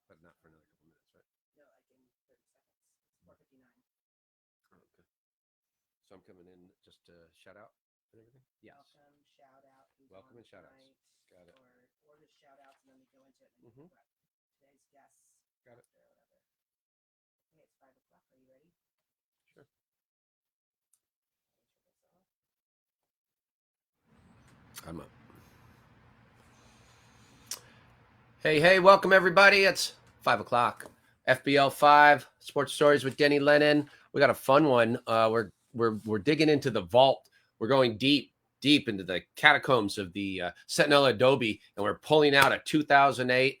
but not for another couple minutes, right? No, like in 30 seconds. It's 4:59. Oh, okay. So I'm coming in just to shout out and everything? Yes. Welcome, shout out. Welcome and shout outs. Got it. Or just shout outs and then we go into it. And Mhm. today's guests. Got it. Or whatever. Okay, it's 5 o'clock. Are you ready? Sure. I'm up. Hey, welcome everybody. It's 5 o'clock. FBL 5 Sports Stories with Denny Lennon. We got a fun one. We're digging into the vault. We're going deep into the catacombs of the Sentinel Adobe, and we're pulling out a 2008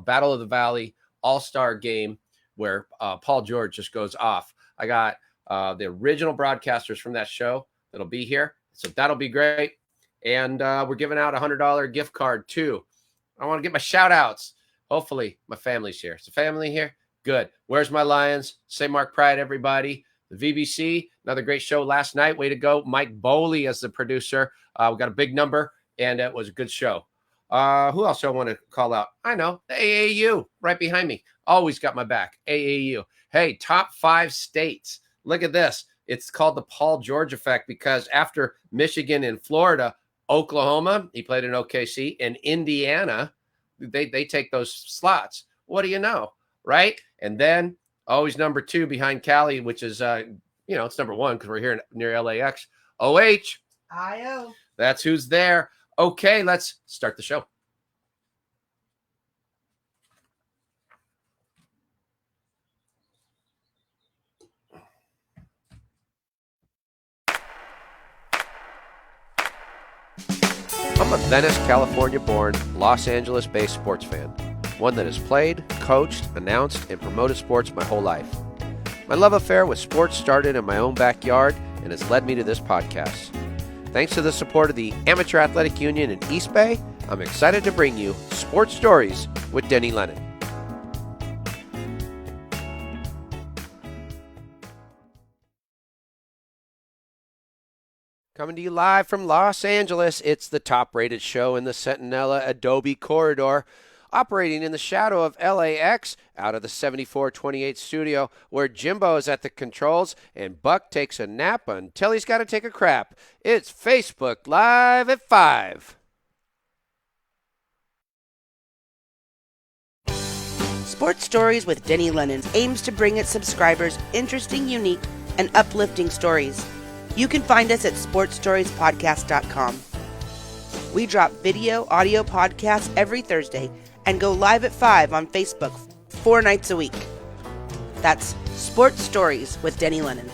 Battle of the Valley All-Star game where Paul George just goes off. I got the original broadcasters from that show that'll be here, so that'll be great. And we're giving out a $100 gift card too. I want to get my shout outs. Hopefully my family's here. Is the family here? Good. Where's my Lions? St. Mark Pride, everybody. The VBC, another great show last night. Way to go. Mike Boley as the producer. We got a big number, and it was a good show. Who else do I want to call out? I know. The AAU right behind me. Always got my back. AAU. Hey, top 5 states. Look at this. It's called the Paul George effect because after Michigan and Florida, Oklahoma, he played in OKC, and Indiana, they take those slots. What do you know, right? And then always number 2 behind Cali, which is, it's number 1 because we're here near LAX. OH. IO. That's who's there. Okay, let's start the show. I'm a Venice, California-born, Los Angeles-based sports fan, one that has played, coached, announced, and promoted sports my whole life. My love affair with sports started in my own backyard and has led me to this podcast. Thanks to the support of the Amateur Athletic Union in East Bay, I'm excited to bring you Sports Stories with Denny Lennon. Coming to you live from Los Angeles, it's the top-rated show in the Sentinella Adobe corridor, operating in the shadow of LAX out of the 7428 studio, where Jimbo is at the controls and Buck takes a nap until he's got to take a crap. It's Facebook Live at 5. Sports Stories with Denny Lennon aims to bring its subscribers interesting, unique, and uplifting stories. You can find us at sportstoriespodcast.com. We drop video, audio podcasts every Thursday and go live at 5 on Facebook 4 nights a week. That's Sports Stories with Denny Lennon.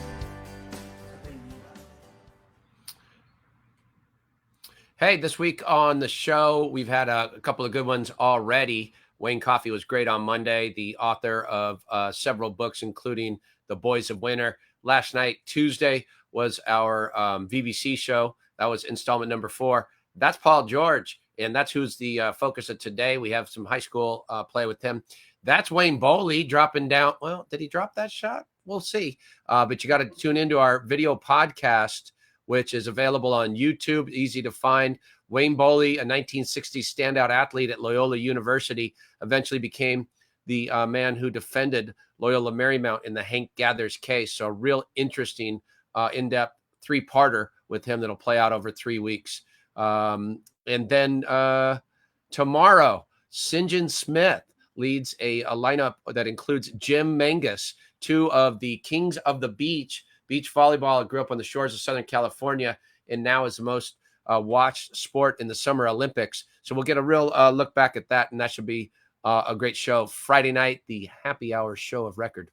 Hey, this week on the show, we've had a couple of good ones already. Wayne Coffey was great on Monday, the author of several books, including The Boys of Winter. Last night, Tuesday, was our VBC show. That was installment number 4. That's Paul George, and that's who's the focus of today. We have some high school play with him. That's Wayne Boley dropping down. Well, did he drop that shot? We'll see. But you got to tune into our video podcast, which is available on YouTube, easy to find. Wayne Boley, a 1960s standout athlete at Loyola University, eventually became the man who defended Loyola Marymount in the Hank Gathers case. So a real interesting in-depth 3-parter with him that'll play out over 3 weeks. And then tomorrow, St. John Smith leads a lineup that includes Jim Mangus, 2 of the kings of the beach volleyball. Grew up on the shores of Southern California and now is the most watched sport in the Summer Olympics. So we'll get a real look back at that, and that should be a great show. Friday night, the happy hour show of record.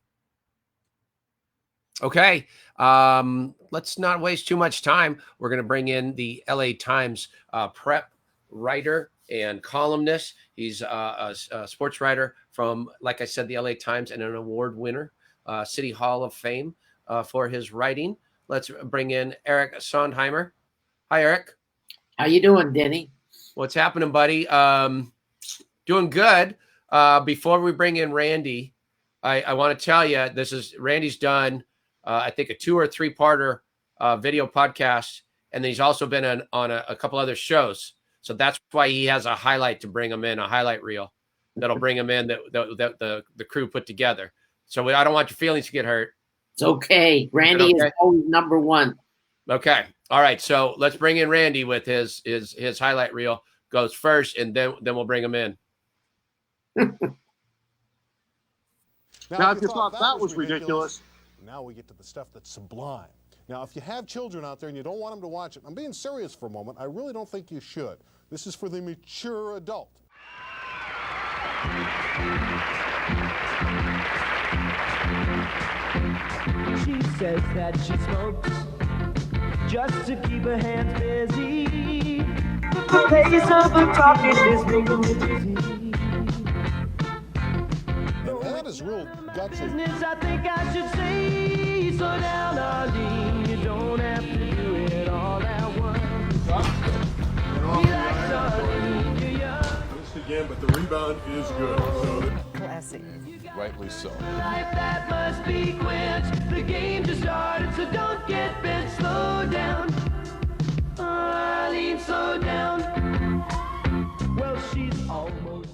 Okay, let's not waste too much time. We're going to bring in the LA Times prep writer and columnist. He's a sports writer from, like I said, the LA Times, and an award winner, City Hall of Fame for his writing. Let's bring in Eric Sondheimer. Hi, Eric. How you doing, Denny? What's happening, buddy? Doing good. Before we bring in Randy, I want to tell you, Randy's done I think a 2 or 3-parter video podcast, and then he's also been on a couple other shows. So that's why he has a highlight to bring him in, a highlight reel. that'll bring him in that the crew put together. So I don't want your feelings to get hurt. It's okay. Randy is always number one. Okay. All right. So let's bring in Randy with his highlight reel. Goes first, and then we'll bring him in. Now, if you thought that was ridiculous, now we get to the stuff that's sublime. Now, if you have children out there and you don't want them to watch it, I'm being serious for a moment. I really don't think you should. This is for the mature adult. She says that she smokes just to keep her hands busy. The pace of her talking is making me dizzy. That is real gutsy. I think I should say, slow down, Arlene. You don't have to do it all at once. Relax, Arlene. You're young. missed again, but the rebound is good. So Classic. Rightly so. Life that must be quenched. The game just started, so don't get bent. Slow down, Arlene, slow down. Well, she's almost.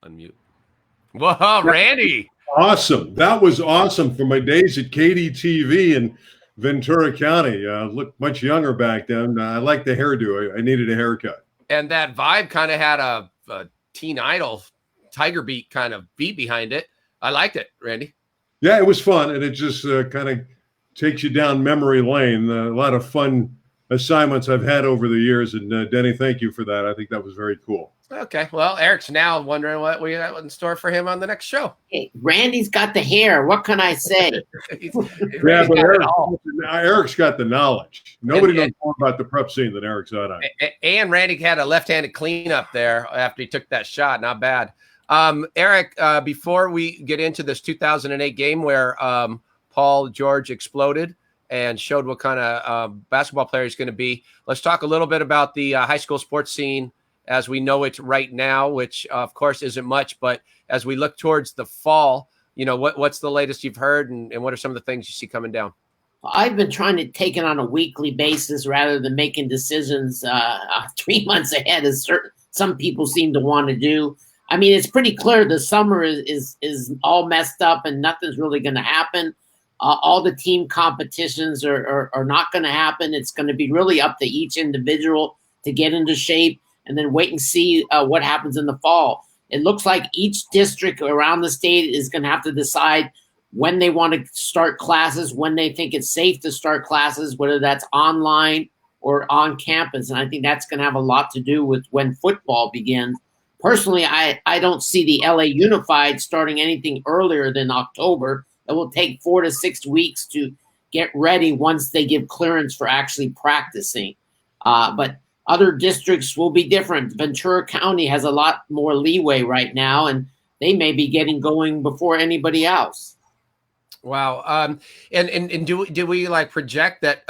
Unmute. Whoa, Randy. awesome. That was awesome from my days at KDTV in Ventura County. Looked much younger back then. I liked the hairdo. I needed a haircut. And that vibe kind of had a Teen Idol Tiger Beat kind of beat behind it. I liked it, Randy. Yeah, it was fun, and it just kind of takes you down memory lane. A lot of fun assignments I've had over the years, and Denny, thank you for that. I think that was very cool. Okay, well, Eric's now wondering what we have in store for him on the next show. Hey, Randy's got the hair. What can I say? Yeah, but Eric's got the knowledge. Nobody knows more about the prep scene than Eric's on. And Randy had a left-handed cleanup there after he took that shot. Not bad. Eric, before we get into this 2008 game where Paul George exploded and showed what kind of basketball player he's going to be, let's talk a little bit about the high school sports scene as we know it right now, which of course isn't much, but as we look towards the fall, you know, what's the latest you've heard and what are some of the things you see coming down? I've been trying to take it on a weekly basis rather than making decisions 3 months ahead, as some people seem to want to do. I mean, it's pretty clear the summer is all messed up and nothing's really going to happen. All the team competitions are not going to happen. It's going to be really up to each individual to get into shape and then wait and see what happens in the fall. It looks like each district around the state is going to have to decide when they want to start classes, when they think it's safe to start classes, whether that's online or on campus. And I think that's going to have a lot to do with when football begins. Personally, I don't see the LA Unified starting anything earlier than October. It will take 4 to 6 weeks to get ready once they give clearance for actually practicing. But other districts will be different. Ventura County has a lot more leeway right now, and they may be getting going before anybody else. Wow. And do we like project that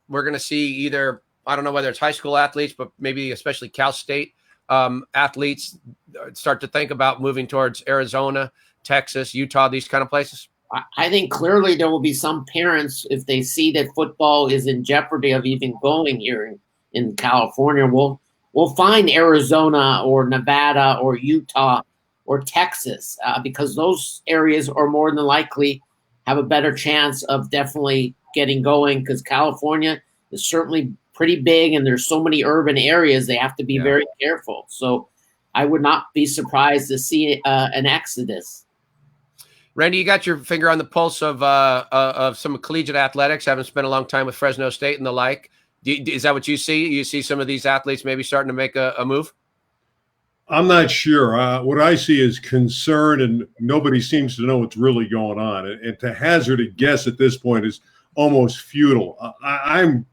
we're going to see either, I don't know whether it's high school athletes, but maybe especially Cal State athletes start to think about moving towards Arizona, Texas, Utah, these kind of places? I think clearly there will be some parents, if they see that football is in jeopardy of even going here in California, we'll find Arizona or Nevada or Utah or Texas because those areas are more than likely have a better chance of definitely getting going, because California is certainly pretty big and there's so many urban areas they have to be very careful. So I would not be surprised to see an exodus. Randy, you got your finger on the pulse of some collegiate athletics, having spent a long time with Fresno State and the like. Is that what you see? You see some of these athletes maybe starting to make a move? I'm not sure. What I see is concern, and nobody seems to know what's really going on. And to hazard a guess at this point is almost futile. I'm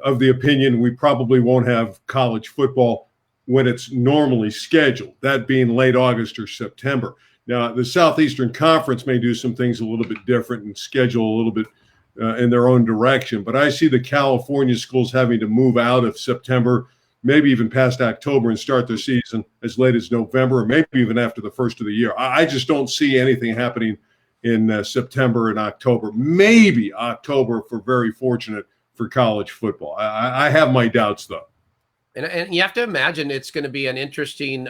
of the opinion we probably won't have college football when it's normally scheduled, that being late August or September. Now, the Southeastern Conference may do some things a little bit different and schedule a little bit in their own direction. But I see the California schools having to move out of September, maybe even past October, and start their season as late as November, or maybe even after the first of the year. I just don't see anything happening in September and October. Maybe October, if we're very fortunate, for college football. I have my doubts, though. And you have to imagine it's going to be an interesting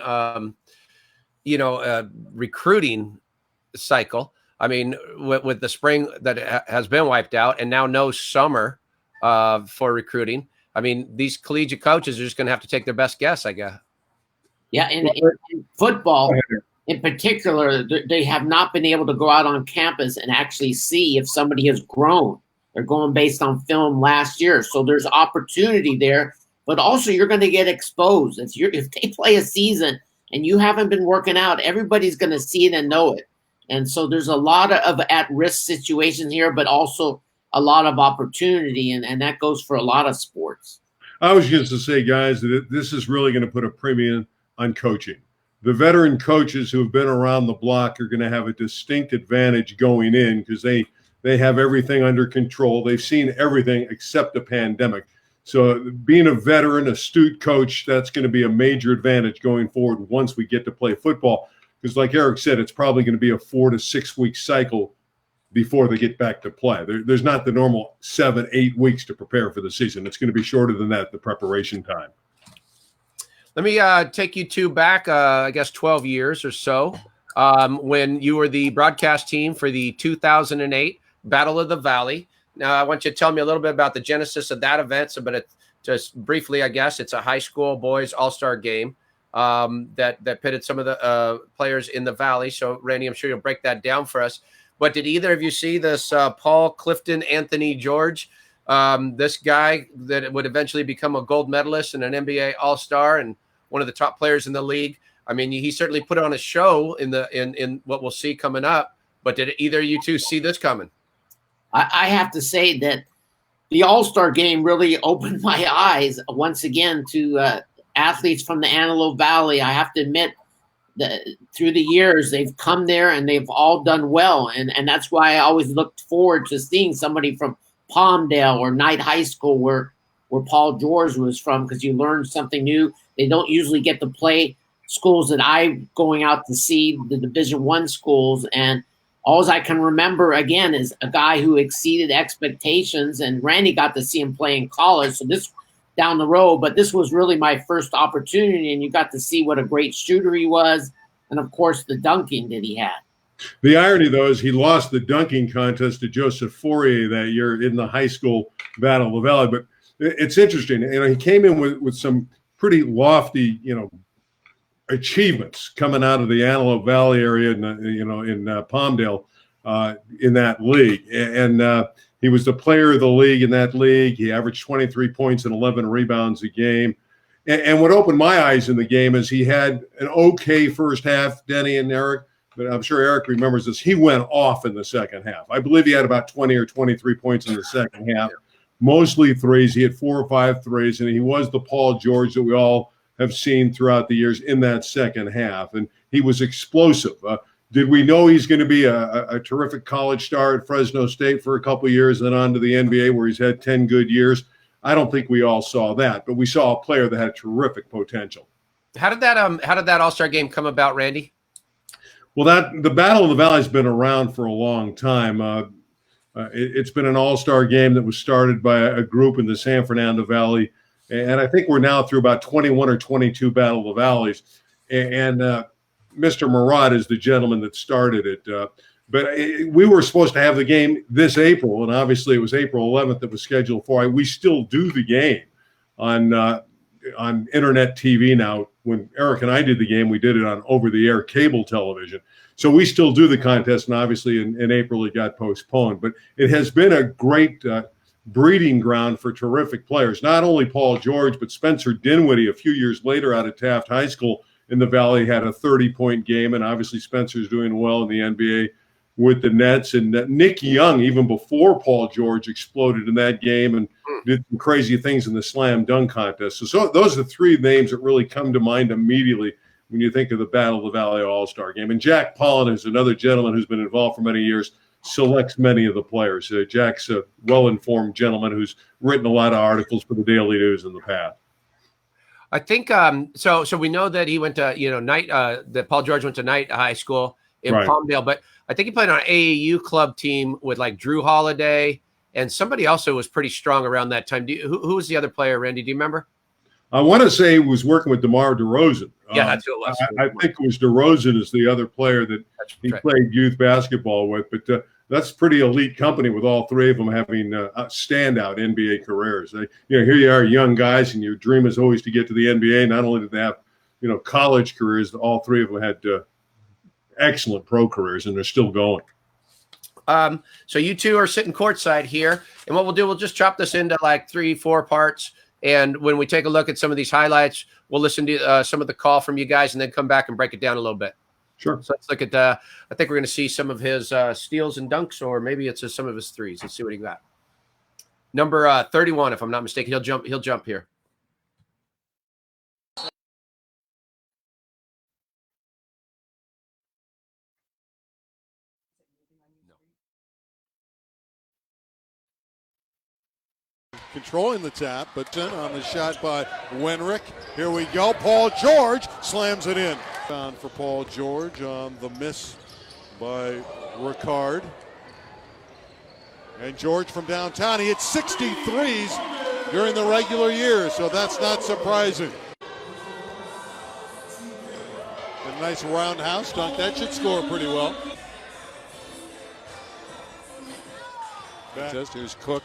recruiting cycle. I mean, with the spring that has been wiped out and now no summer for recruiting. I mean, these collegiate coaches are just going to have to take their best guess, I guess. Yeah, in football in particular, they have not been able to go out on campus and actually see if somebody has grown. They're going based on film last year. So there's opportunity there, but also you're going to get exposed. If they play a season and you haven't been working out, everybody's going to see it and know it. And so there's a lot of at-risk situations here, but also a lot of opportunity, and that goes for a lot of sports. I was just to say, guys, that this is really going to put a premium on coaching. The veteran coaches who have been around the block are going to have a distinct advantage going in because they have everything under control. They've seen everything except the pandemic. So being a veteran, astute coach, that's going to be a major advantage going forward once we get to play football. Because like Eric said, it's probably going to be a 4 to 6 week cycle before they get back to play. There's not the normal 7-8 weeks to prepare for the season. It's going to be shorter than that, the preparation time. Let me take you to back, I guess, 12 years or so, when you were the broadcast team for the 2008 Battle of the Valley. Now, I want you to tell me a little bit about the genesis of that event. Just briefly, I guess, it's a high school boys all-star game that pitted some of the players in the Valley. So, Randy, I'm sure you'll break that down for us. But did either of you see this Paul Clifton Anthony George, this guy that would eventually become a gold medalist and an NBA all-star and one of the top players in the league? I mean, he certainly put on a show in what we'll see coming up. But did either of you two see this coming? I have to say that the All-Star game really opened my eyes once again to athletes from the Antelope Valley. I have to admit that through the years, they've come there and they've all done well. And that's why I always looked forward to seeing somebody from Palmdale or Knight High School where Paul George was from, because you learn something new. They don't usually get to play schools that I'm going out to see, the Division I schools. And all I can remember, again, is a guy who exceeded expectations, and Randy got to see him play in college. So this down the road, but this was really my first opportunity, and you got to see what a great shooter he was, and of course the dunking that he had. The irony, though, is he lost the dunking contest to Joseph Fourier that year in the high school Battle of the Valley. But it's interesting, he came in with some pretty lofty, achievements coming out of the Antelope Valley area, in Palmdale, in that league, and he was the player of the league in that league. He averaged 23 points and 11 rebounds a game. And what opened my eyes in the game is he had an okay first half, Denny and Eric, but I'm sure Eric remembers this. He went off in the second half. I believe he had about 20 or 23 points in the second half, mostly threes. He had 4 or 5 threes, and he was the Paul George that we all have seen throughout the years in that second half. And he was explosive. Did we know he's going to be a terrific college star at Fresno State for a couple of years and then on to the NBA where he's had 10 good years? I don't think we all saw that, but we saw a player that had terrific potential. How did that All-Star game come about, Randy? Well, the Battle of the Valley has been around for a long time. It's been an all-star game that was started by a group in the San Fernando Valley, and I think we're now through about 21 or 22 Battle of the Valleys. And Mr. Murat is the gentleman that started it. But we were supposed to have the game this April, and obviously it was April 11th that was scheduled for. We still do the game on internet TV now. When Eric and I did the game, we did it on over-the-air cable television. So we still do the contest, and obviously in April it got postponed. But it has been a great breeding ground for terrific players. Not only Paul George, but Spencer Dinwiddie a few years later out of Taft High School in the Valley had a 30-point game, and obviously Spencer's doing well in the NBA with the Nets. And Nick Young, even before Paul George, exploded in that game and did some crazy things in the slam dunk contest. So those are 3 names that really come to mind immediately when you think of the Battle of the Valley All-Star game. And Jack Pollen is another gentleman who's been involved for many years, selects many of the players. Jack's a well-informed gentleman who's written a lot of articles for the Daily News in the past. I think so we know that he went to Knight, that Paul George went to Knight High School in Palmdale, but I think he played on an AAU club team with like Drew Holiday and somebody else who was pretty strong around that time. Who was the other player, Randy? Do you remember? I want to say he was working with DeMar DeRozan. Yeah, that's who it was. I think it was DeRozan is the other player that he played youth basketball with. But that's pretty elite company with all three of them having standout NBA careers. Here you are, young guys, and your dream is always to get to the NBA. Not only did they have, college careers, all three of them had excellent pro careers, and they're still going. So you two are sitting courtside here, and what we'll do, we'll just chop this into like 3-4 parts. And when we take a look at some of these highlights, we'll listen to some of the call from you guys and then come back and break it down a little bit. Sure. So let's look at I think we're going to see some of his steals and dunks, or maybe it's some of his threes. Let's see what he got. Number 31, if I'm not mistaken. He'll jump here. Controlling the tap, but then on the shot by Wenrick. Here we go. Paul George slams it in. Found for Paul George on the miss by Ricard. And George from downtown, he hit 63s during the regular year, so that's not surprising. A nice roundhouse dunk. That should score pretty well. Here's Cook.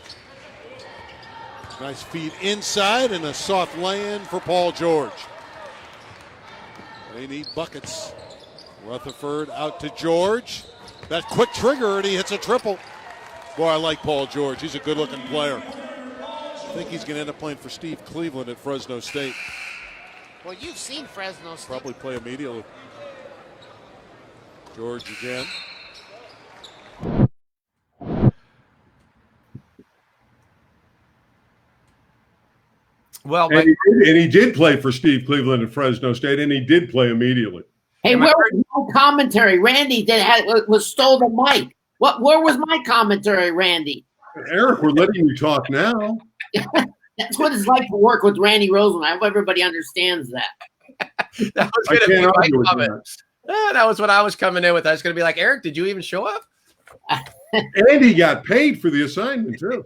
Nice feed inside and a soft lay-in for Paul George. They need buckets. Rutherford out to George. That quick trigger and he hits a triple. Boy, I like Paul George. He's a good-looking player. I think he's going to end up playing for Steve Cleveland at Fresno State. Well, you've seen Fresno State. Probably play immediately. George again. Well, and he did play for Steve Cleveland at Fresno State, and he did play immediately. Hey, where was my commentary? Randy was stole the mic. Where was my commentary, Randy? Eric, we're letting you talk now. That's what it's like to work with Randy Rosenbloom. I hope everybody understands that. That was going to be my comment. That was what I was coming in with. I was going to be like, Eric, did you even show up? Andy got paid for the assignment, too.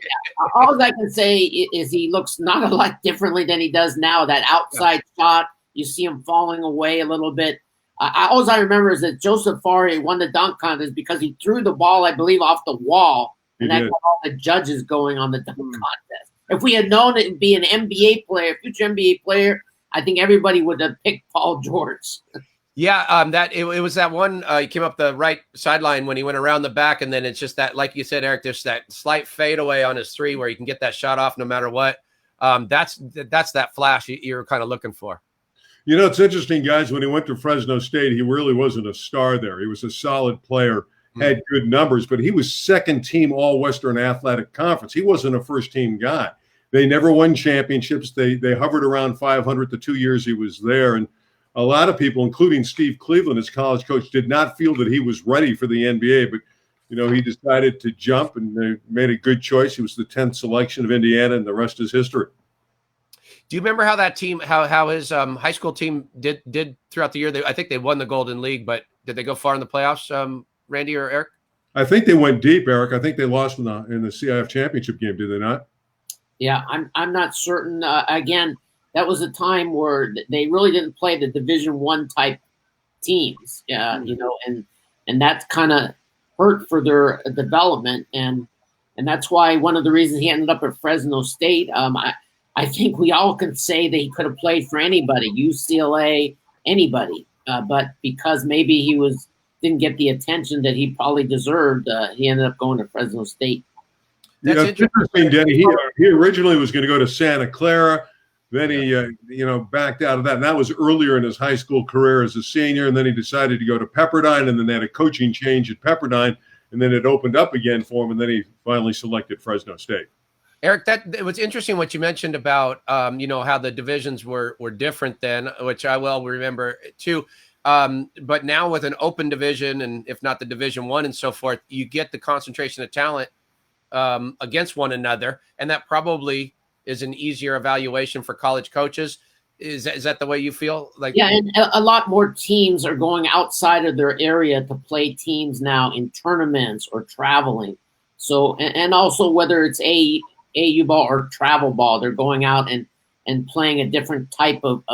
All I can say is he looks not a lot differently than he does now. That outside shot, you see him falling away a little bit. All I remember is that Joseph Faria won the dunk contest because he threw the ball, I believe, off the wall, and that got all the judges going on the dunk contest. If we had known it would be an NBA player, future NBA player, I think everybody would have picked Paul George. Yeah, it was that one. He came up the right sideline when he went around the back, and then it's just that, like you said, Eric, there's that slight fadeaway on his three where he can get that shot off no matter what. That's that flash you're kind of looking for. It's interesting, guys. When he went to Fresno State, he really wasn't a star there. He was a solid player, had good numbers, but he was second-team All-Western Athletic Conference. He wasn't a first-team guy. They never won championships. They hovered around 500 the 2 years he was there, and a lot of people, including Steve Cleveland, his college coach, did not feel that he was ready for the NBA. But, he decided to jump, and they made a good choice. He was the 10th selection of Indiana, and the rest is history. Do you remember how that team, how his high school team did throughout the year? I think they won the Golden League, but did they go far in the playoffs, Randy or Eric? I think they went deep, Eric. I think they lost in the CIF championship game. Did they not? Yeah, I'm not certain. Again, that was a time where they really didn't play the Division I type teams, and that kind of hurt for their development, and that's why one of the reasons he ended up at Fresno State. I think we all can say that he could have played for anybody, UCLA, anybody, but because maybe he didn't get the attention that he probably deserved, he ended up going to Fresno State. That's interesting, Denny. He originally was going to go to Santa Clara. Then he, backed out of that. And that was earlier in his high school career as a senior. And then he decided to go to Pepperdine. And then they had a coaching change at Pepperdine. And then it opened up again for him. And then he finally selected Fresno State. Eric, it was interesting what you mentioned about, how the divisions were different then, which I well remember too. But now with an open division, and if not the Division I and so forth, you get the concentration of talent against one another. And that probably is an easier evaluation for college coaches. Is that the way you feel? Yeah, and a lot more teams are going outside of their area to play teams now in tournaments or traveling. So, and also whether it's AU ball or travel ball, they're going out and and playing a different type of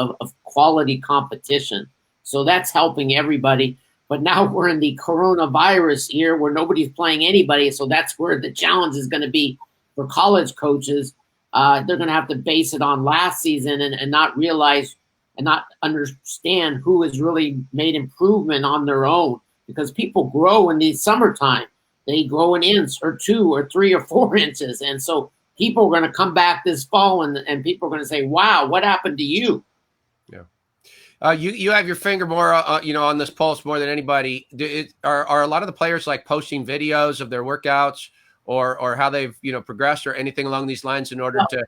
quality competition. So that's helping everybody. But now we're in the coronavirus year where nobody's playing anybody. So that's where the challenge is going to be for college coaches. They're going to have to base it on last season and not realize and not understand who has really made improvement on their own, because people grow in the summertime. They grow an inch or 2 or 3 or 4 inches. And so people are going to come back this fall and people are going to say, wow, what happened to you? Yeah. You have your finger more, on this pulse more than anybody. Are a lot of the players like posting videos of their workouts or how they've, progressed or anything along these lines in order to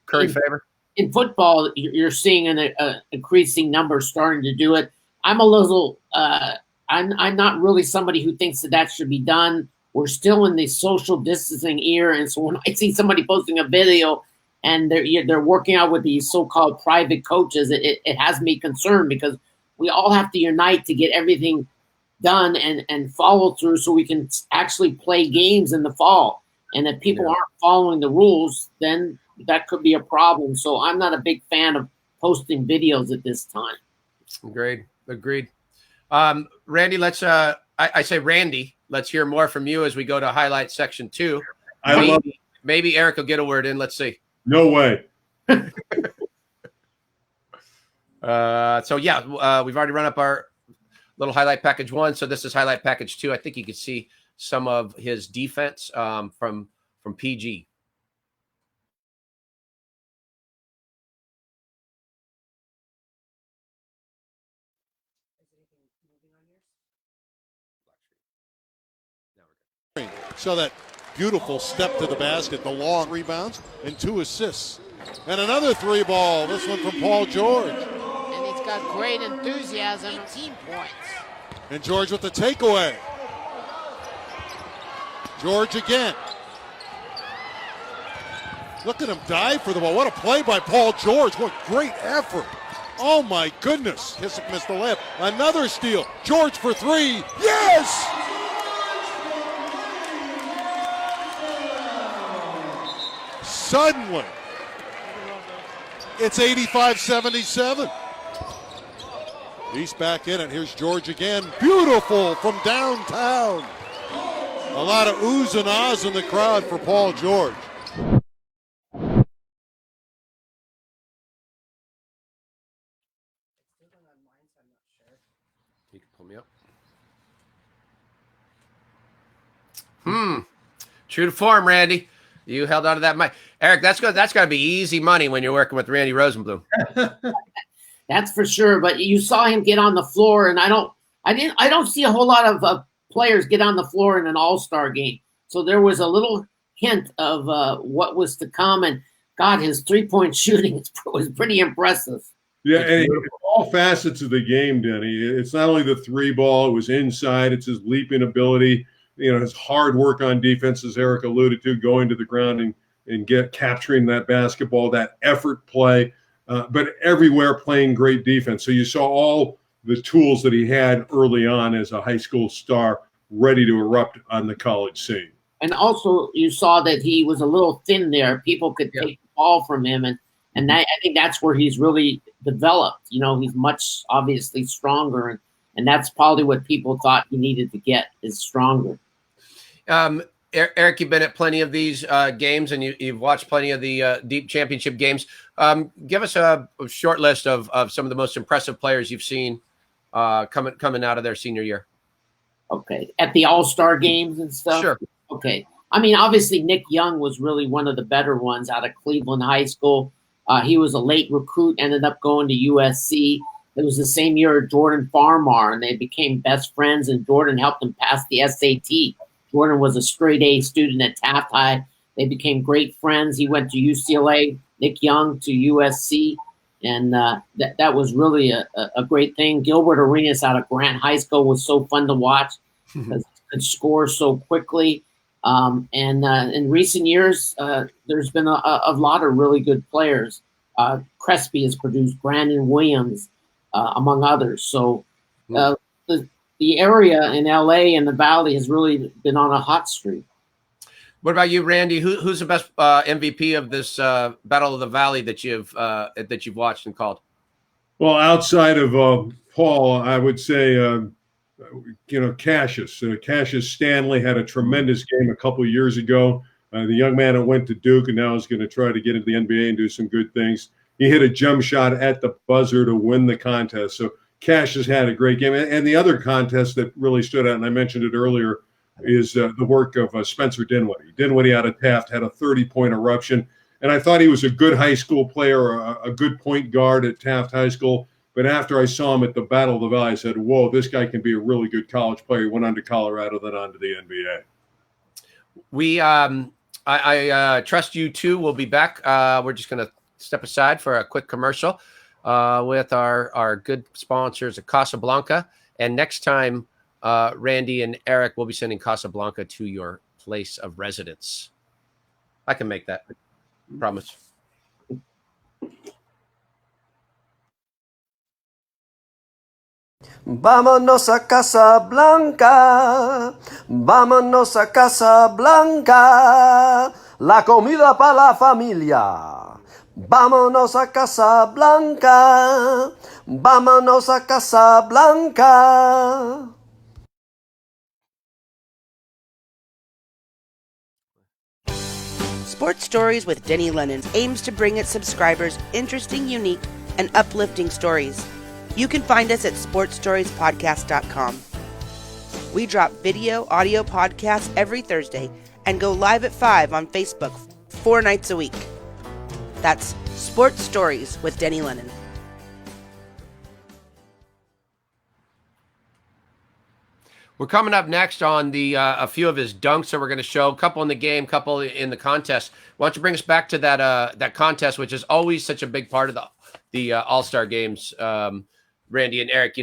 curry favor? In football, you're seeing an increasing number starting to do it. I'm a little, I'm not really somebody who thinks that should be done. We're still in the social distancing era. And so when I see somebody posting a video and they're working out with these so-called private coaches, it has me concerned, because we all have to unite to get everything done and follow through so we can actually play games in the fall. And if people aren't following the rules, then that could be a problem. So I'm not a big fan of posting videos at this time. Agreed. Randy, I say Randy, let's hear more from you as we go to highlight section 2. Maybe Eric will get a word in. Let's see. No way. We've already run up our little highlight package 1. So this is highlight package 2. I think you can see some of his defense from PG. So that beautiful step to the basket, the long rebounds, and 2 assists. And another 3 ball, this one from Paul George. And he's got great enthusiasm. 18 points. And George with the takeaway. George again. Look at him dive for the ball. What a play by Paul George. What great effort. Oh my goodness. Kissick missed the layup. Another steal. George for 3. Yes! Suddenly, it's 85-77. He's back in it. Here's George again. Beautiful from downtown. A lot of oohs and ahs in the crowd for Paul George. You can pull me up. True to form, Randy. You held on to that mic. Eric, that's got to be easy money when you're working with Randy Rosenbloom. That's for sure. But you saw him get on the floor, and I don't see a whole lot of players get on the floor in an all-star game. So there was a little hint of what was to come. And God, his 3-point shooting was pretty impressive. Yeah, and it's all facets of the game, Denny. It's not only the 3 ball; it was inside. It's his leaping ability. His hard work on defense, as Eric alluded to, going to the ground and capturing that basketball, that effort play, but everywhere playing great defense. So you saw all the tools that he had early on as a high school star, ready to erupt on the college scene. And also you saw that he was a little thin there. People could take the ball from him, and I think that's where he's really developed. He's much obviously stronger, and that's probably what people thought he needed to get, is stronger. Eric, you've been at plenty of these games, and you've watched plenty of the deep championship games. Give us a short list of some of the most impressive players you've seen coming out of their senior year. Okay, at the All-Star games and stuff? Sure. Okay. I mean, obviously, Nick Young was really one of the better ones out of Cleveland High School. He was a late recruit, ended up going to USC. It was the same year Jordan Farmar, and they became best friends, and Jordan helped him pass the SAT. Jordan was a straight A student at Taft High. They became great friends. He went to UCLA, Nick Young to USC, and that was really a great thing. Gilbert Arenas out of Grant High School was so fun to watch because he could score so quickly. And in recent years, there's been a lot of really good players. Crespi has produced Brandon Williams, among others. So the area in LA and the Valley has really been on a hot streak. What about you, Randy? Who's the best MVP of this Battle of the Valley that you've watched and called? Well, outside of Paul, I would say Cassius. Cassius Stanley had a tremendous game a couple of years ago. The young man that went to Duke and now is going to try to get into the NBA and do some good things. He hit a jump shot at the buzzer to win the contest. So Cassius had a great game. And the other contest that really stood out, and I mentioned it earlier, is the work of Spencer Dinwiddie. Dinwiddie out of Taft had a 30-point eruption. And I thought he was a good high school player, a good point guard at Taft High School. But after I saw him at the Battle of the Valley, I said, whoa, this guy can be a really good college player. He went on to Colorado, then on to the NBA. I trust you two will be back. We're just going to step aside for a quick commercial with our good sponsors at Casablanca. And next time, Randy and Eric will be sending Casablanca to your place of residence. I can make that. Promise. Vámonos a Casablanca, vámonos a Casablanca, la comida para la familia. Vámonos a Casablanca, vámonos a Casablanca. Sports Stories with Denny Lennon aims to bring its subscribers interesting, unique, and uplifting stories. You can find us at sportstoriespodcast.com. We drop video, audio podcasts every Thursday and go live at 5 on Facebook 4 nights a week. That's Sports Stories with Denny Lennon. We're coming up next on the a few of his dunks that we're going to show. A couple in the game, couple in the contest. Why don't you bring us back to that contest, which is always such a big part of the All-Star games, Randy and Eric.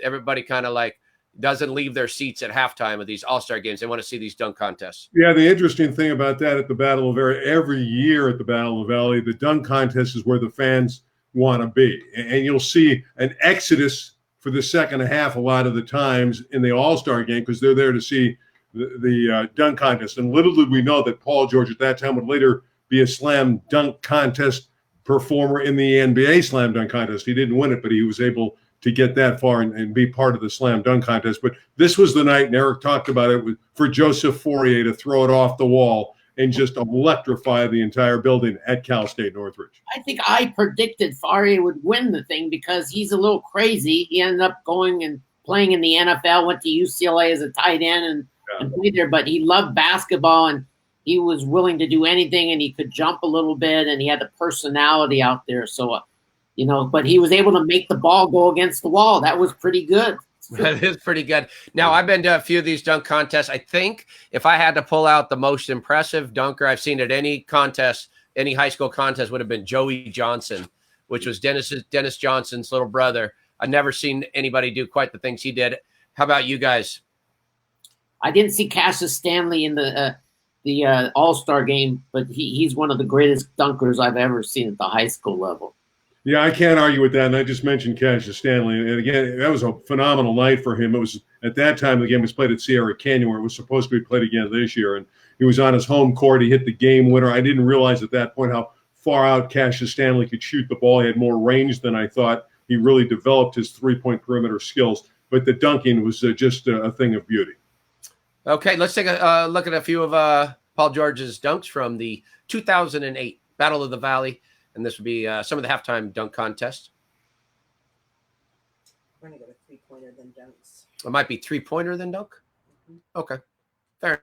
Everybody kind of like doesn't leave their seats at halftime of these All-Star games. They want to see these dunk contests. Yeah, the interesting thing about that at the Battle of every year at the Battle of the Valley, the dunk contest is where the fans want to be. And you'll see an exodus for the second half a lot of the times in the All-Star game because they're there to see the dunk contest. And little did we know that Paul George at that time would later be a slam dunk contest performer in the NBA slam dunk contest. He didn't win it, but he was able to get that far and be part of the slam dunk contest. But this was the night, and Eric talked about it, for Joseph Fourier to throw it off the wall and just electrify the entire building at Cal State Northridge. I think I predicted Fourier would win the thing because he's a little crazy. He ended up going and playing in the NFL, went to UCLA as a tight end and played there, but he loved basketball and he was willing to do anything and he could jump a little bit and he had the personality out there. So, but he was able to make the ball go against the wall. That was pretty good. That is pretty good. Now, I've been to a few of these dunk contests. I think if I had to pull out the most impressive dunker I've seen at any contest, any high school contest, would have been Joey Johnson, which was Dennis Johnson's little brother. I've never seen anybody do quite the things he did. How about you guys? I didn't see Cassius Stanley in the All-Star game, but he's one of the greatest dunkers I've ever seen at the high school level. Yeah, I can't argue with that. And I just mentioned Cassius Stanley. And again, that was a phenomenal night for him. It was at that time the game was played at Sierra Canyon, where it was supposed to be played again this year. And he was on his home court. He hit the game winner. I didn't realize at that point how far out Cassius Stanley could shoot the ball. He had more range than I thought. He really developed his three-point perimeter skills. But the dunking was just a thing of beauty. Okay, let's take a look at a few of Paul George's dunks from the 2008 Battle of the Valley. And this would be some of the halftime dunk contest. We're going to go with three-pointer than dunks. It might be three-pointer than dunk? Mm-hmm. Okay, fair.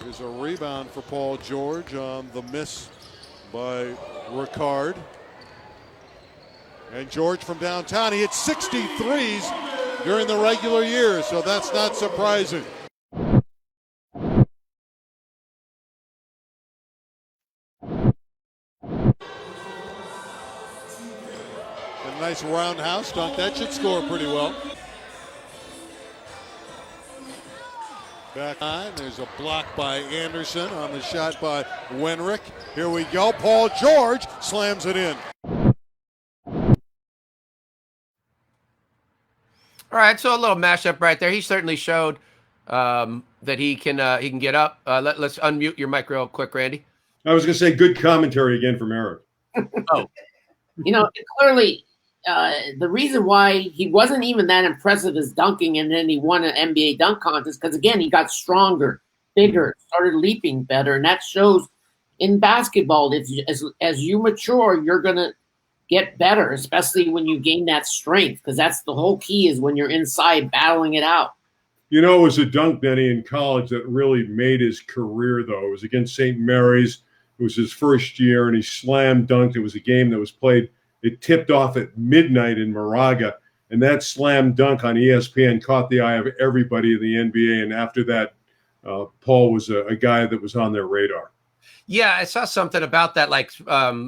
Here's a rebound for Paul George on the miss by Ricard. And George from downtown, he hit 63s during the regular year, so that's not surprising. A nice roundhouse dunk. That should score pretty well. Back on, there's a block by Anderson on the shot by Wenrick. Here we go. Paul George slams it in. All right, so a little mashup right there. He certainly showed that he can get up. Let's unmute your mic real quick, Randy. I was going to say good commentary again from Eric. Oh, Clearly, the reason why he wasn't even that impressive as dunking, and then he won an NBA dunk contest because, again, he got stronger, bigger, started leaping better, and that shows in basketball. As you mature, you're going to get better, especially when you gain that strength, because that's the whole key is when you're inside battling it out. It was a dunk, Benny, in college that really made his career, though. It was against St. Mary's. It was his first year, and he slam dunked. It was a game that was played. It tipped off at midnight in Moraga, and that slam dunk on ESPN caught the eye of everybody in the NBA. And after that, Paul was a guy that was on their radar. Yeah, I saw something about that, like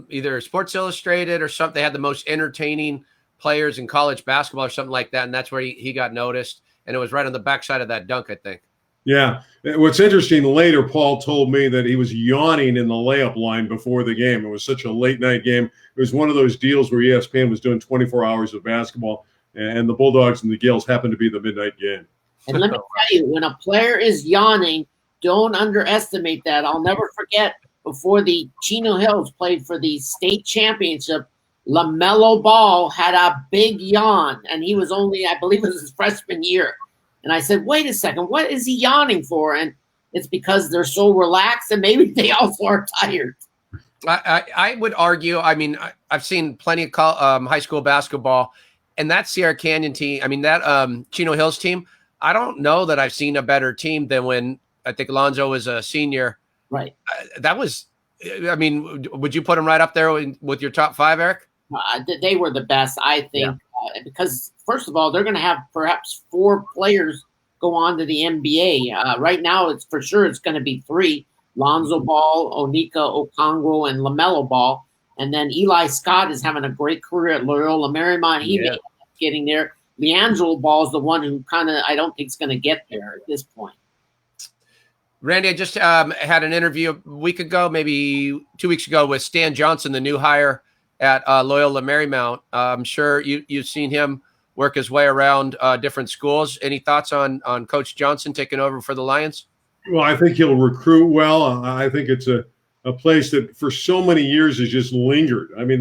either Sports Illustrated or something. They had the most entertaining players in college basketball or something like that, and that's where he got noticed. And it was right on the backside of that dunk, I think. Yeah. What's interesting, later Paul told me that he was yawning in the layup line before the game. It was such a late-night game. It was one of those deals where ESPN was doing 24 hours of basketball, and the Bulldogs and the Gales happened to be the midnight game. And let me tell you, when a player is yawning, don't underestimate that. I'll never forget, before the Chino Hills played for the state championship, LaMelo Ball had a big yawn, and he was only, I believe it was his freshman year. And I said, wait a second, what is he yawning for? And it's because they're so relaxed, and maybe they also are tired. I would argue, I mean, I've seen plenty of high school basketball, and that Sierra Canyon team, I mean, that Chino Hills team, I don't know that I've seen a better team than when I think Alonzo was a senior. Right. That was, I mean, would you put him right up there with your top five, Eric? They were the best, I think, because, first of all, they're going to have perhaps 4 players go on to the NBA. Right now, it's for sure it's going to be 3, Lonzo Ball, Onika Okongwu, and LaMelo Ball. And then Eli Scott is having a great career at Loyola Marymount. He may end up getting there. LiAngelo Ball is the one who kind of, I don't think is going to get there at this point. Randy, I just had an interview a week ago, maybe 2 weeks ago, with Stan Johnson, the new hire at Loyola Marymount. I'm sure you've seen him work his way around different schools. Any thoughts on Coach Johnson taking over for the Lions? Well, I think he'll recruit well. I think it's a place that for so many years has just lingered. I mean,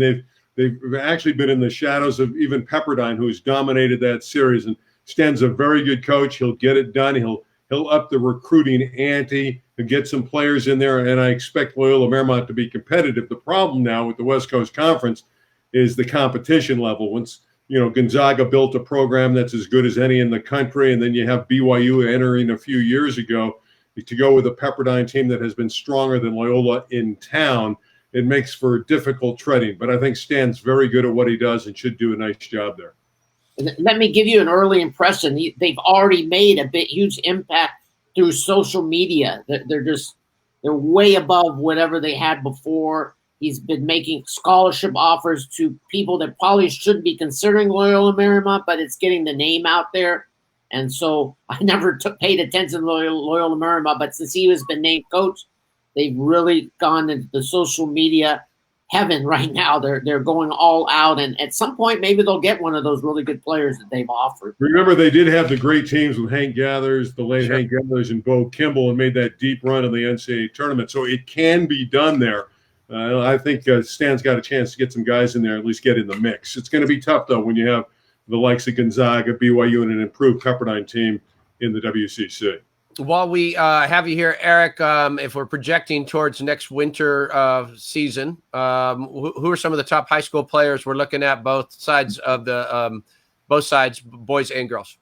they've actually been in the shadows of even Pepperdine, who's dominated that series. And Stan's a very good coach. He'll get it done. He'll up the recruiting ante and get some players in there, and I expect Loyola Marymount to be competitive. The problem now with the West Coast Conference is the competition level. Once, Gonzaga built a program that's as good as any in the country, and then you have BYU entering a few years ago to go with a Pepperdine team that has been stronger than Loyola in town, it makes for difficult treading. But I think Stan's very good at what he does and should do a nice job there. Let me give you an early impression. They've already made a huge impact through social media. They're way above whatever they had before. He's been making scholarship offers to people that probably shouldn't be considering Loyola Marymount, but it's getting the name out there. And so I never paid attention to Loyola Marymount, but since he has been named coach, they've really gone into the social media heaven right now. They're going all out, and at some point maybe they'll get one of those really good players that they've offered. Remember, they did have the great teams with Hank Gathers, the late Hank Gathers, and Bo Kimball, and made that deep run in the NCAA tournament. So it can be done there. I think Stan's got a chance to get some guys in there, at least get in the mix. It's going to be tough, though, when you have the likes of Gonzaga, BYU, and an improved Pepperdine team in the WCC. While we have you here, Eric, if we're projecting towards next winter season, who are some of the top high school players we're looking at, both sides of the both sides, boys and girls?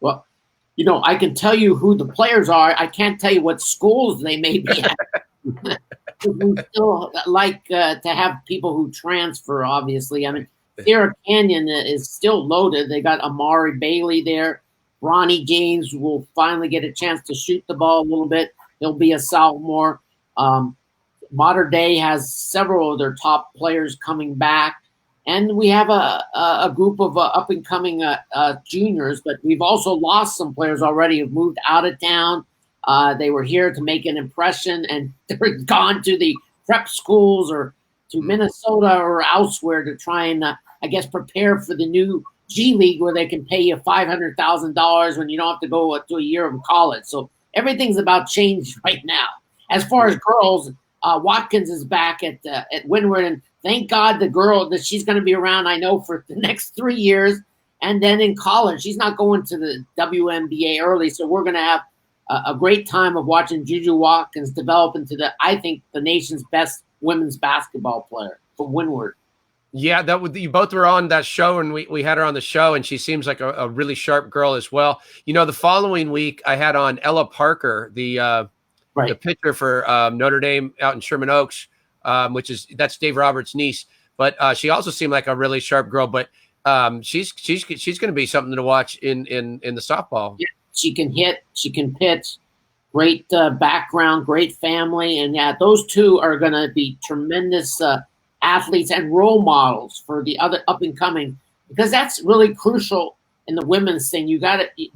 Well, I can tell you who the players are. I can't tell you what schools they may be at. We still like to have people who transfer, obviously. I mean, Sierra Canyon is still loaded. They got Amari Bailey there. Ronnie Gaines will finally get a chance to shoot the ball a little bit. He'll be a sophomore. Mater Dei has several of their top players coming back. And we have a group of up-and-coming juniors, but we've also lost some players already who've moved out of town. They were here to make an impression, and they're gone to the prep schools or to Minnesota or elsewhere to try and, prepare for the new G League where they can pay you $500,000 when you don't have to go to a year of college. So everything's about change right now. As far as girls, Watkins is back at Windward, and thank God the girl that she's going to be around, I know, for the next 3 years. And then in college, she's not going to the WNBA early, so we're going to have a great time of watching Juju Watkins develop into I think, the nation's best women's basketball player for Windward. Yeah, you both were on that show, and we had her on the show, and she seems like a really sharp girl as well. You know, the following week I had on Ella Parker, the pitcher for Notre Dame out in Sherman Oaks, that's Dave Roberts' niece. But she also seemed like a really sharp girl. But she's going to be something to watch in the softball. Yeah, she can hit, she can pitch. Great background, great family, and yeah, those two are going to be tremendous athletes and role models for the other up and coming, because that's really crucial in the women's thing.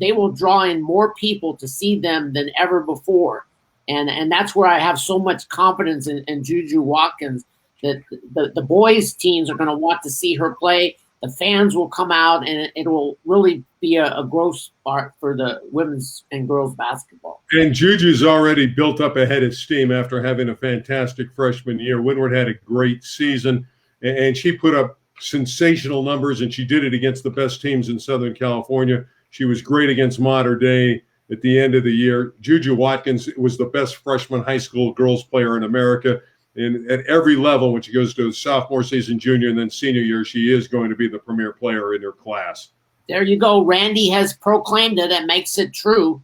They will draw in more people to see them than ever before. And that's where I have so much confidence in Juju Watkins, that the boys' teams are going to want to see her play. The fans will come out, and it will really be a growth spurt for the women's and girls basketball. And Juju's already built up a head of steam after having a fantastic freshman year. Windward had a great season, and she put up sensational numbers, and she did it against the best teams in Southern California. She was great against Mater Dei at the end of the year. Juju Watkins was the best freshman high school girls player in America. And at every level, when she goes to sophomore season, junior, and then senior year, she is going to be the premier player in her class. There you go. Randy has proclaimed it and makes it true.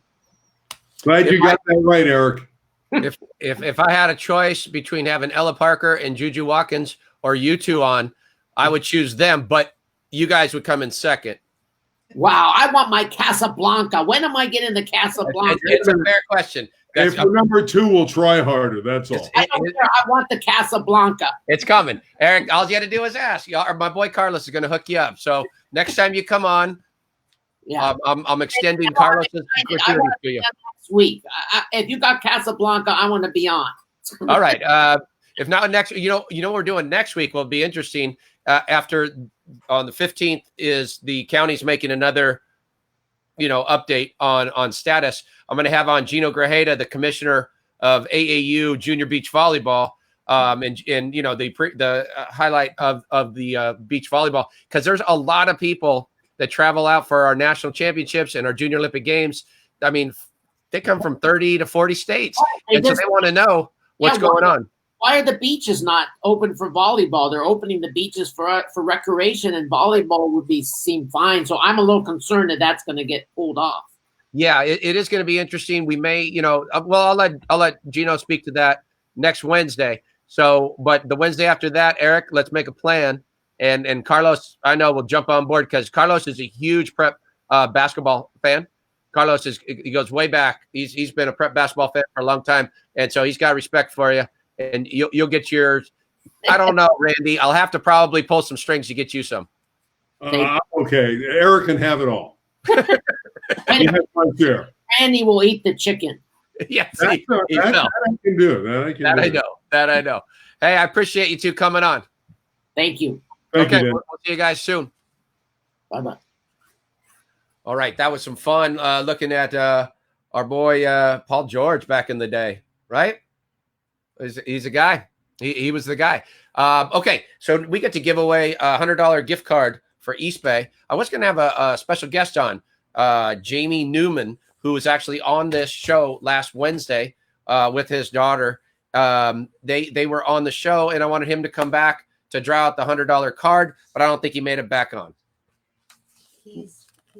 Glad you got that right, Eric. If I had a choice between having Ella Parker and Juju Watkins or you two on, I would choose them, but you guys would come in second. Wow, I want my Casablanca. When am I getting the Casablanca? It's a fair question. If you're number two, we'll try harder. That's all. I don't care. I want the Casablanca. It's coming. Eric, all you got to do is ask. My boy Carlos is going to hook you up. So next time you come on, I'm extending Carlos's opportunity to you. Next week. If you got Casablanca, I want to be on. All right. If not next, what we're doing next week will be interesting. After on the 15th is the county's making another, update on status. I'm going to have on Gino Grajeda, the commissioner of AAU Junior Beach Volleyball, and the highlight of the beach volleyball, because there's a lot of people that travel out for our national championships and our Junior Olympic Games. I mean, they come from 30 to 40 states, and so they want to know what's going on. Why are the beaches not open for volleyball? They're opening the beaches for recreation, and volleyball would seem fine. So I'm a little concerned that that's going to get pulled off. Yeah, it is going to be interesting. We may, I'll let Gino speak to that next Wednesday. So, but the Wednesday after that, Eric, let's make a plan. And Carlos, I know, will jump on board, because Carlos is a huge prep basketball fan. Carlos he goes way back. He's been a prep basketball fan for a long time, and so he's got respect for you. And you'll get yours. I don't know, Randy. I'll have to probably pull some strings to get you some. Okay, Eric can have it all. Randy will eat the chicken. Yes, that I can do. That I know. Hey, I appreciate you two coming on. Thank you. Thank you, we'll see you guys soon. Bye-bye. All right, that was some fun looking at our boy Paul George back in the day, right? He's a guy. He was the guy. Okay, so we get to give away a $100 gift card for East Bay. I was going to have a special guest on, Jamie Newman, who was actually on this show last Wednesday with his daughter. They were on the show, and I wanted him to come back to draw out the $100 card, but I don't think he made it back on. He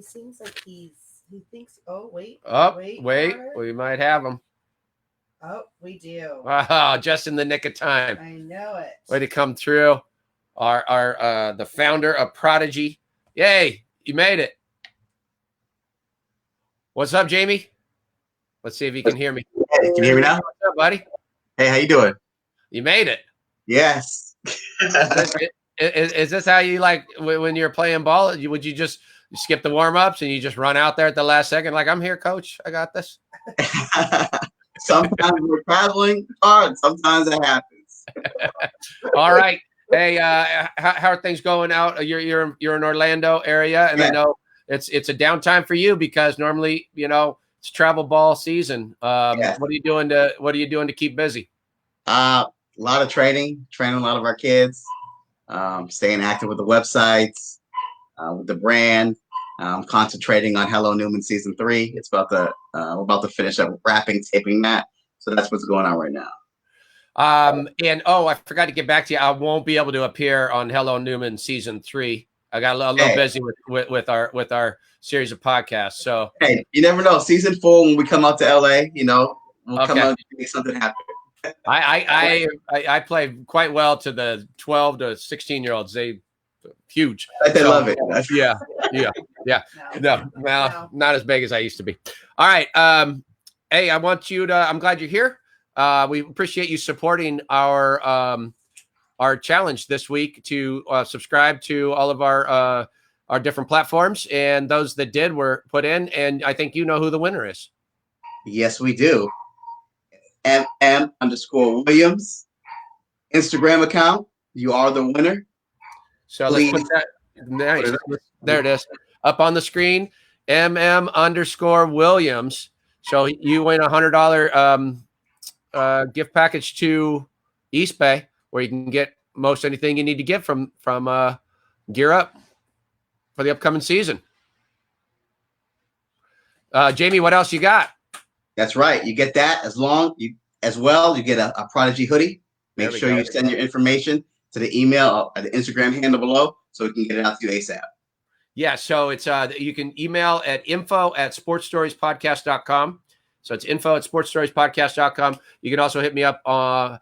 seems like he thinks. Oh, wait. Wait. We might have him. Oh, we do. Wow, just in the nick of time. I know it. Way to come through. Our the founder of Prodigy. Yay, you made it. What's up, Jamie? Let's see if you can hear me. Hey, can you hear me now? What's up, buddy? Hey, how you doing? You made it. Yes. Is this how you like when you're playing ball? Would you just skip the warm-ups and you just run out there at the last second like, I'm here, coach. I got this. Sometimes we're traveling hard. Sometimes that happens. All right. Hey, how are things going out? You're in Orlando area, and I know it's a downtime for you because normally, it's travel ball season. What are you doing to keep busy? A lot of training a lot of our kids, staying active with the websites, with the brand, concentrating on Hello Newman season 3. It's about to we're about to finish up taping that. So that's what's going on right now. And I forgot to get back to you. I won't be able to appear on Hello Newman season 3. I got a little busy with our series of podcasts. So hey, you never know. Season 4, when we come out to LA, we'll come out and make something happen. I play quite well to the 12 to 16-year-olds. They huge. They love it. Yeah. No, not as big as I used to be. All right. Hey, I'm glad you're here. We appreciate you supporting our challenge this week to subscribe to all of our different platforms, and those that did were put in, and I think you know who the winner is. Yes, we do. MM_Williams Instagram account. You are the winner. So let's put that. Nice. There it is up on the screen. MM_Williams. So you win $100 gift package to East Bay, where you can get most anything you need to get from Gear Up for the upcoming season. Jamie, what else you got? That's right. You get that as well. You get a Prodigy hoodie. Make sure you send your information to the email or the Instagram handle below so we can get it out to you ASAP. Yeah, so it's you can email at info@sportsstoriespodcast.com. So it's info@sportsstoriespodcast.com. You can also hit me up on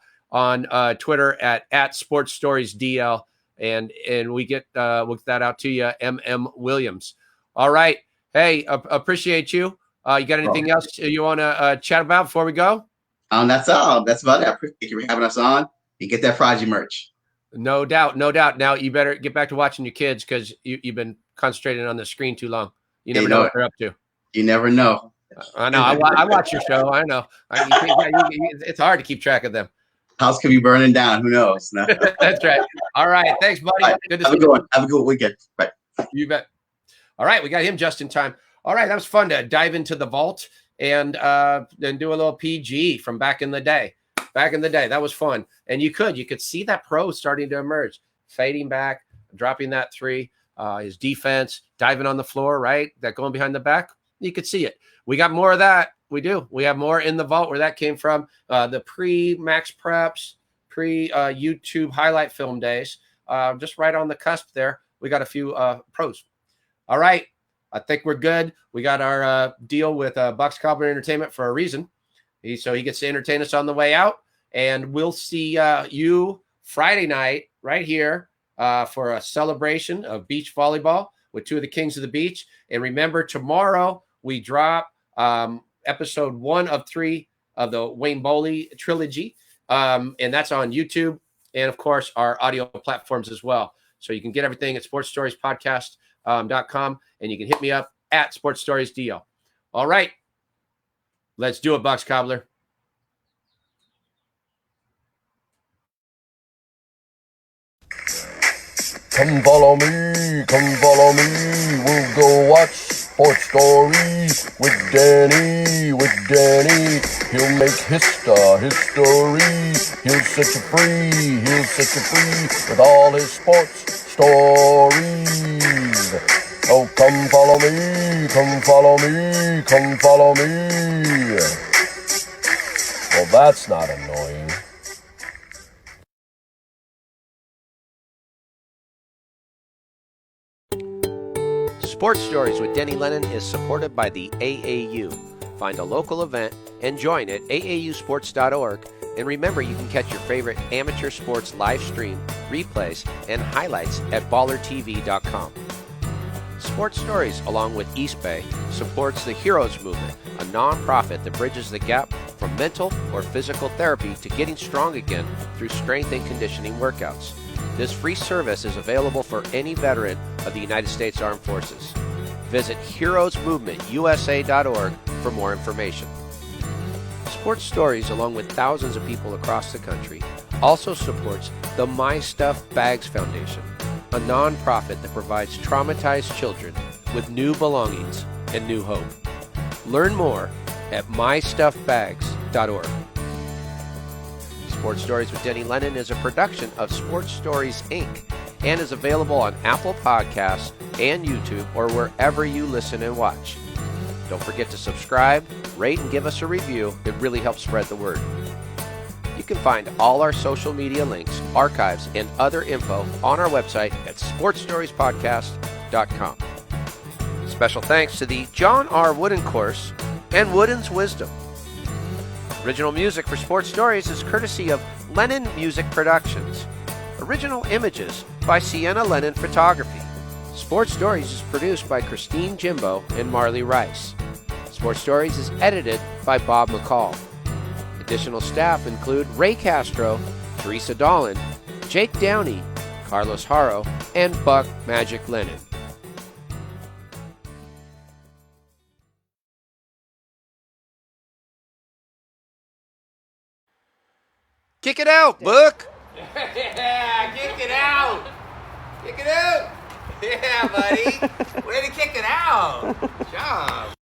Twitter at sportsstoriesdl, and we'll get that out to you, MM Williams. All right. Hey, appreciate you. You got anything else you want to chat about before we go? That's all. That's about it. I appreciate you for having us on. You get that Prodigy merch. No doubt. Now you better get back to watching your kids because you've been concentrating on the screen too long. You never know what they're up to. You never know. I know. I watch your show. I know. It's hard to keep track of them. House could be burning down. Who knows? No. That's right. All right. Thanks, buddy. Right. Good to see you. Have a good weekend. Bye. You bet. All right. We got him just in time. All right. That was fun to dive into the vault and then do a little PG from back in the day. That was fun. And you could see that pro starting to emerge, fading back, dropping that 3, his defense, diving on the floor, right? That going behind the back. You could see it. We got more of that. We do. We have more in the vault where that came from. The pre-Max Preps, pre-YouTube highlight film days. Just right on the cusp there. We got a few pros. All right. I think we're good. We got our deal with Box Cobbler Entertainment for a reason. So he gets to entertain us on the way out. And we'll see you Friday night right here for a celebration of beach volleyball with 2 of the kings of the beach. And remember, tomorrow we drop episode 1 of 3 of the Wayne Boley trilogy. And that's on YouTube and, of course, our audio platforms as well. So you can get everything at sportsstoriespodcast.com, and you can hit me up at sportsstoriesdl. All right. Let's do it, Box Cobbler. Come follow me, we'll go watch Sports Stories with Danny. He'll make history, he'll set you free with all his sports stories. Oh, come follow me. Well, that's not annoying. Sports Stories with Denny Lennon is supported by the AAU. Find a local event and join at aausports.org. And remember, you can catch your favorite amateur sports live stream, replays, and highlights at ballertv.com. Sports Stories, along with East Bay, supports the Heroes Movement, a nonprofit that bridges the gap from mental or physical therapy to getting strong again through strength and conditioning workouts. This free service is available for any veteran of the United States Armed Forces. Visit heroesmovementusa.org for more information. Sports Stories, along with thousands of people across the country, also supports the My Stuff Bags Foundation, a nonprofit that provides traumatized children with new belongings and new hope. Learn more at mystuffbags.org. Sports Stories with Denny Lennon is a production of Sports Stories, Inc. and is available on Apple Podcasts and YouTube or wherever you listen and watch. Don't forget to subscribe, rate, and give us a review. It really helps spread the word. You can find all our social media links, archives, and other info on our website at sportsstoriespodcast.com. Special thanks to the John R. Wooden Course and Wooden's Wisdom. Original music for Sports Stories is courtesy of Lennon Music Productions. Original images by Sienna Lennon Photography. Sports Stories is produced by Christine Jimbo and Marley Rice. Sports Stories is edited by Bob McCall. Additional staff include Ray Castro, Teresa Dolan, Jake Downey, Carlos Haro, and Buck Magic Lennon. Kick it out, Buck! Yeah, kick it out! Kick it out! Yeah, buddy! Way to kick it out! Good job!